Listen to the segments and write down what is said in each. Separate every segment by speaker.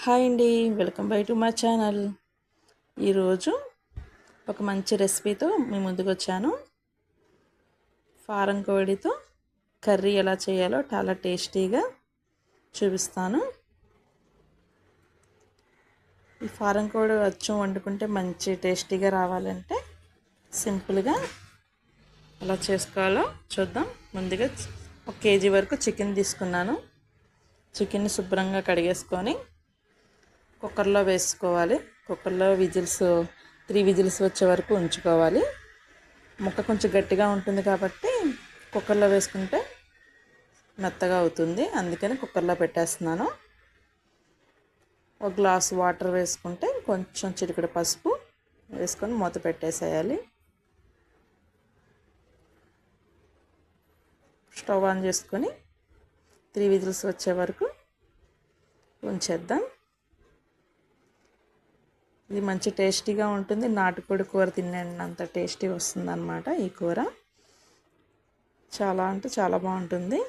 Speaker 1: Hi అండి, welcome back to my channel. ఈరోజు ఒక మంచి రెసిపీతో మీ ముందుకు వచ్చాను. ఫారం కోడితో కర్రీ ఎలా చేయాలో చాలా టేస్టీగా చూపిస్తాను. ఈ ఫారం కోడి అచ్చం వండుకుంటే మంచి టేస్టీగా రావాలంటే సింపుల్గా ఎలా చేసుకోవాలో చూద్దాం. ముందుగా 1 కేజీ వరకు చికెన్ తీసుకున్నాను. చికెన్ని శుభ్రంగా కడిగేసుకొని కుక్కర్లో వేసుకోవాలి. కుక్కర్లో 3 విజిల్స్ వచ్చే వరకు ఉంచుకోవాలి. ముక్క కొంచెం గట్టిగా ఉంటుంది కాబట్టి కుక్కర్లో వేసుకుంటే మెత్తగా అవుతుంది. అందుకని కుక్కర్లో పెట్టేస్తున్నాను. 1 గ్లాస్ వాటర్ వేసుకుంటే కొంచెం చిటికెడు పసుపు వేసుకొని మూత పెట్టేసేయాలి. స్టవ్ ఆన్ చేసుకొని 3 విజిల్స్ వచ్చే వరకు ఉంచేద్దాం. ఇది మంచి టేస్టీగా ఉంటుంది. నాటుకోడి కూర తినేంత టేస్టీ వస్తుంది అన్నమాట. ఈ కూర చాలా అంటే చాలా బాగుంటుంది.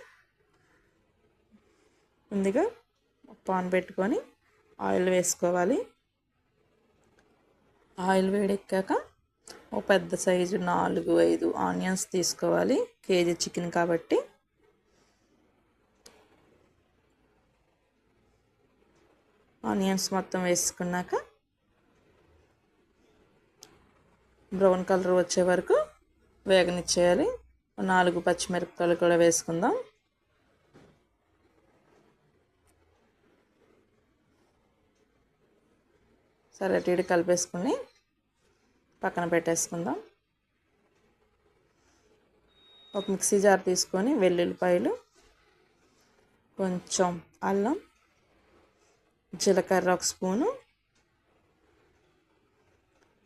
Speaker 1: ముందుగా పాన్ పెట్టుకొని ఆయిల్ వేసుకోవాలి. ఆయిల్ వేడెక్కాక ఒక పెద్ద సైజు 4-5 ఆనియన్స్ తీసుకోవాలి. కేజీ చికెన్ కాబట్టి ఆనియన్స్ మొత్తం వేసుకున్నాక బ్రౌన్ కలర్ వచ్చే వరకు వేగనిచ్చేయాలి. 4 పచ్చిమిరపకాయలు కూడా వేసుకుందాం. సరే అటు ఇటు కలిపేసుకుని పక్కన పెట్టేసుకుందాం. ఒక మిక్సీ జార్ తీసుకొని వెల్లుల్లిపాయలు, కొంచెం అల్లం, జీలకర్ర 1 స్పూను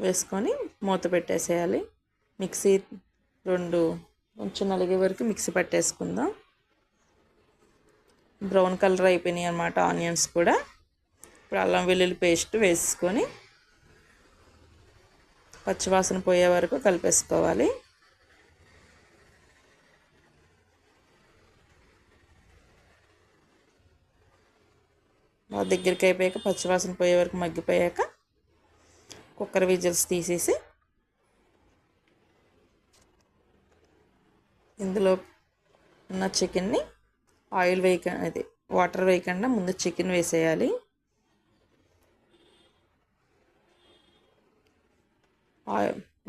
Speaker 1: వేసుకొని మూత పెట్టేసేయాలి. మిక్సీ 2 కొంచెం నలిగే వరకు మిక్సీ పట్టేసుకుందాం. బ్రౌన్ కలర్ అయిపోయినాయి అన్నమాట ఆనియన్స్ కూడా. ఇప్పుడు అల్లం వెల్లుల్లి పేస్ట్ వేసుకొని పచ్చివాసన పోయే వరకు కలిపేసుకోవాలి. దగ్గరికి అయిపోయాక పచ్చివాసన పోయే వరకు మగ్గిపోయాక కుక్కర్ విజిల్స్ తీసేసి ఇందులో ఉన్న చికెన్ని వాటర్ వేయకుండా ముందు చికెన్ వేసేయాలి.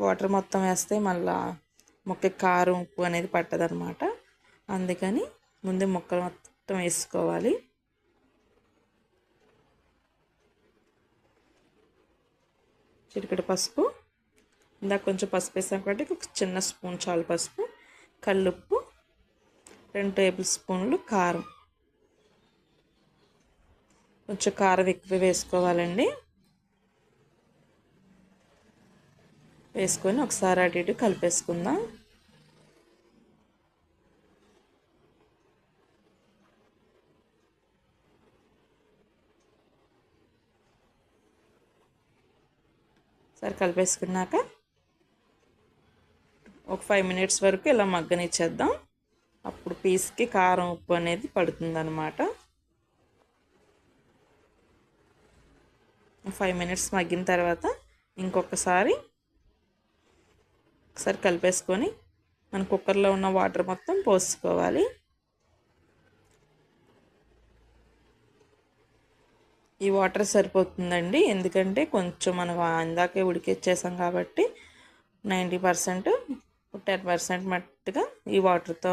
Speaker 1: వాటర్ మొత్తం వేస్తే మళ్ళీ ముక్కకి కారం ఉప్పు అనేది పట్టదనమాట. అందుకని ముందు ముక్కలు మొత్తం వేసుకోవాలి. చిటికెడు పసుపు, ఇందాక కొంచెం పసుపు వేసాం కాబట్టి ఒక చిన్న స్పూన్ చాలు పసుపు, కల్లుప్పు, 2 టేబుల్ స్పూన్లు కారం. కొంచెం కారం ఎక్కువ వేసుకోవాలండి. వేసుకొని ఒకసారి అటు ఇటు కలిపేసుకుందాం. సరే కలిపేసుకున్నాక ఒక 5 మినిట్స్ వరకు ఇలా మగ్గనిచ్చేద్దాం. అప్పుడు పీస్కి కారం ఉప్పు అనేది పడుతుందన్నమాట. 5 మినిట్స్ మగ్గిన తర్వాత ఒకసారి కలిపేసుకొని మన కుక్కర్లో ఉన్న వాటర్ మొత్తం పోసుకోవాలి. ఈ వాటర్ సరిపోతుందండి. ఎందుకంటే కొంచెం మనం ఇందాకే ఉడికిచ్చేసాం కాబట్టి 90% 10% మట్టుగా ఈ వాటర్తో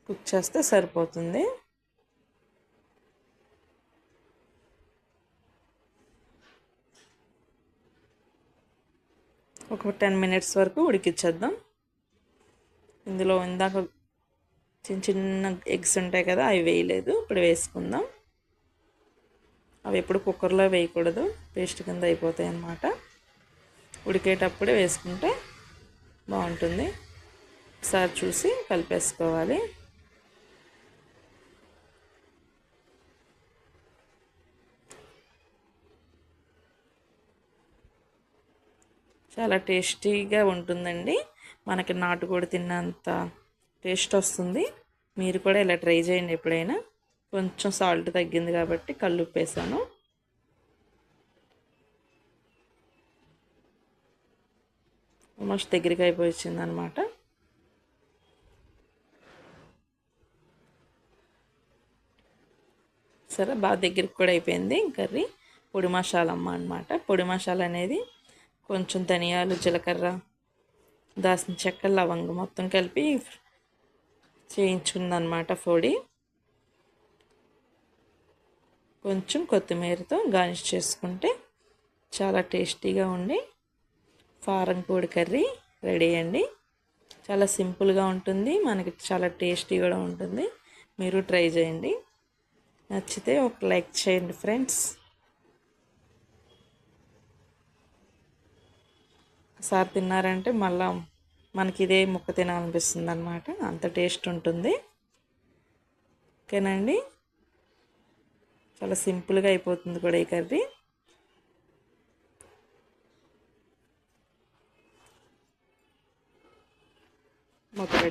Speaker 1: కుక్ చేస్తే సరిపోతుంది. ఒక 10 మినిట్స్ వరకు ఉడికిచ్చేద్దాం. ఇందులో ఇందాక చిన్న చిన్న ఎగ్స్ ఉంటాయి కదా, అవి వేయలేదు. ఇప్పుడు వేసుకుందాం. అవి ఎప్పుడు కుక్కర్లో వేయకూడదు, పేస్ట్ కింద అయిపోతాయి అన్నమాట. ఉడికేటప్పుడే వేసుకుంటే బాగుంటుంది. ఒకసారి చూసి కలిపేసుకోవాలి. చాలా టేస్టీగా ఉంటుందండి. మనకి నాటుకోడి తిన్నంత టేస్ట్ వస్తుంది. మీరు కూడా ఇలా ట్రై చేయండి ఎప్పుడైనా. కొంచెం సాల్ట్ తగ్గింది కాబట్టి కల్లుప్పు వేసాను. ఆల్మోస్ట్ దగ్గరికి అయిపోయింది అనమాట. సరే బాగా దగ్గరికి కూడా అయిపోయింది కర్రీ. పొడి మసాలా అనమాట. పొడి మసాలా అనేది కొంచెం ధనియాలు, జీలకర్ర, దాల్చిన చెక్క, లవంగం మొత్తం కలిపి చేయించుకుందనమాట పొడి. కొంచెం కొత్తిమీరతో గార్నిష్ చేసుకుంటే చాలా టేస్టీగా ఉండి ఫారం కోడి కర్రీ రెడీ అండి. చాలా సింపుల్గా ఉంటుంది, మనకి చాలా టేస్టీ కూడా ఉంటుంది. మీరు ట్రై చేయండి. నచ్చితే ఒక లైక్ చేయండి ఫ్రెండ్స్. ఒకసారి తిన్నారంటే మళ్ళా మనకి ఇదే ముక్క తినాలనిపిస్తుంది అనమాట, అంత టేస్ట్ ఉంటుంది. ఓకేనండి, చాలా సింపుల్గా అయిపోతుంది కూడా ఈ కర్రీ. మొక్క